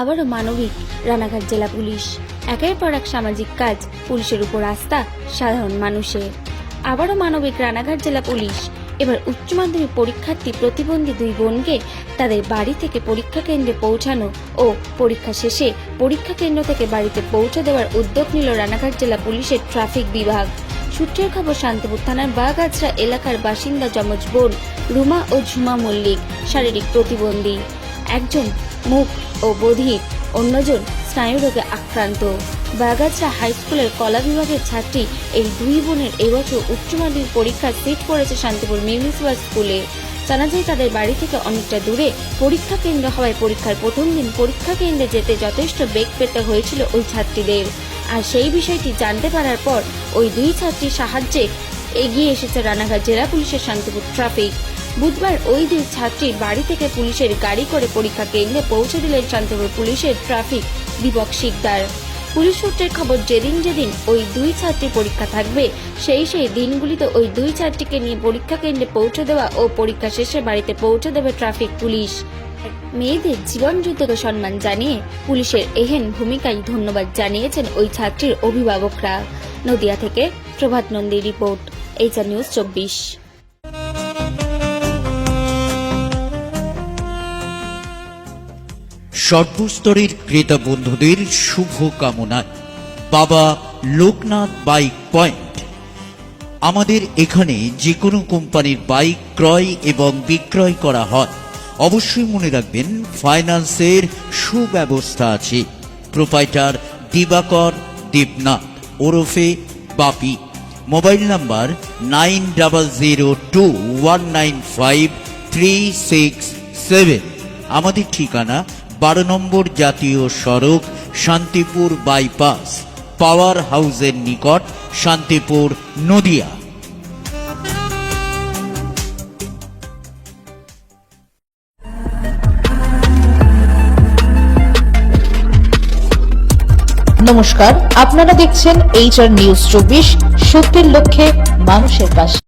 আবারও মানবিক রানাঘাট জেলা পুলিশ। একের পর এক সামাজিক কাজ, পুলিশের উপর আস্থা সাধারণ মানুষের। আবারও মানবিক রানাঘাট জেলা পুলিশ এবার উচ্চ মাধ্যমিক পরীক্ষার্থী প্রতিবন্ধী দুই বোনকে তাদের বাড়ি থেকে পরীক্ষা কেন্দ্রে পৌঁছানো ও পরীক্ষা শেষে পরীক্ষা কেন্দ্র থেকে বাড়িতে পৌঁছে দেওয়ার উদ্যোগ নিল রানাঘাট জেলা পুলিশের ট্রাফিক বিভাগ। সূত্রের খবর, শান্তিপুর থানার বাগাছড়া এলাকার বাসিন্দা যমজ বোন রুমা ও ঝুমা মল্লিক শারীরিক প্রতিবন্ধী। একজন মুখ ও বধির, অন্যজন স্নায়ুরোগে আক্রান্ত। বাগাছড়া হাই স্কুলের কলা বিভাগের ছাত্রী এই দুই বোনের এবছর উচ্চ মাধ্যমিক পরীক্ষার সিট পড়েছে শান্তিপুর মিউনিসিপাল স্কুলে। জানা যায়, তাদের বাড়ি থেকে অনেকটা দূরে পরীক্ষা কেন্দ্র হওয়ায় পরীক্ষার প্রথম দিন পরীক্ষা কেন্দ্রে যেতে যথেষ্ট বেগ পেতে হয়েছিল ওই ছাত্রীদের। আর সেই বিষয়টি জানতে পারার পর ওই দুই ছাত্রীর সাহায্যে এগিয়ে এসেছে রানাঘাট জেলা পুলিশের শান্তিপুর ট্রাফিক। বুধবার ওই দুই ছাত্রীর বাড়ি থেকে পুলিশের গাড়ি করে পরীক্ষা কেন্দ্রে পৌঁছে দিলেন শান্তিপুর পুলিশের ট্রাফিক দীপক শিকদার। পুলিশ সূত্রের খবর, যেদিন ওই দুই ছাত্রী পরীক্ষা থাকবে সেই দিনগুলিতে ওই দুই ছাত্রীকে নিয়ে পরীক্ষা কেন্দ্রে পৌঁছে দেওয়া ও পরীক্ষা শেষে বাড়িতে পৌঁছে দেবে ট্রাফিক পুলিশ। মেয়েদের জীবন যুদ্ধকে সম্মান জানিয়ে পুলিশের এহেন ভূমিকায় ধন্যবাদ জানিয়েছেন ওই ছাত্রীর অভিভাবকরা। নদিয়া থেকে প্রভাত নন্দীর রিপোর্ট, এইচআর নিউজ 24। সর্বস্তরের ক্রেতা বন্ধুদের শুভ কামনায় বাবা লোকনাথ বাইক পয়েন্ট। আমাদের এখানে যে কোনো কোম্পানির বাইক ক্রয় এবং বিক্রয় করা হয়। অবশ্যই মনে রাখবেন, ফাইন্যান্সের সুব্যবস্থা আছে। প্রোপাইটার দিবাকর দেবনাথ ওরফে বাপি। Mobile number 9002195367। আমাদের ঠিকানা 12 নম্বর জাতীয় সড়ক, শান্তিপুর বাইপাস, পাওয়ার হাউসের নিকট, শান্তিপুর, নদিয়া। নমস্কার, আপনারা দেখছেন এইচআর নিউজ 24, সত্যের লক্ষ্যে মানুষের পাশে।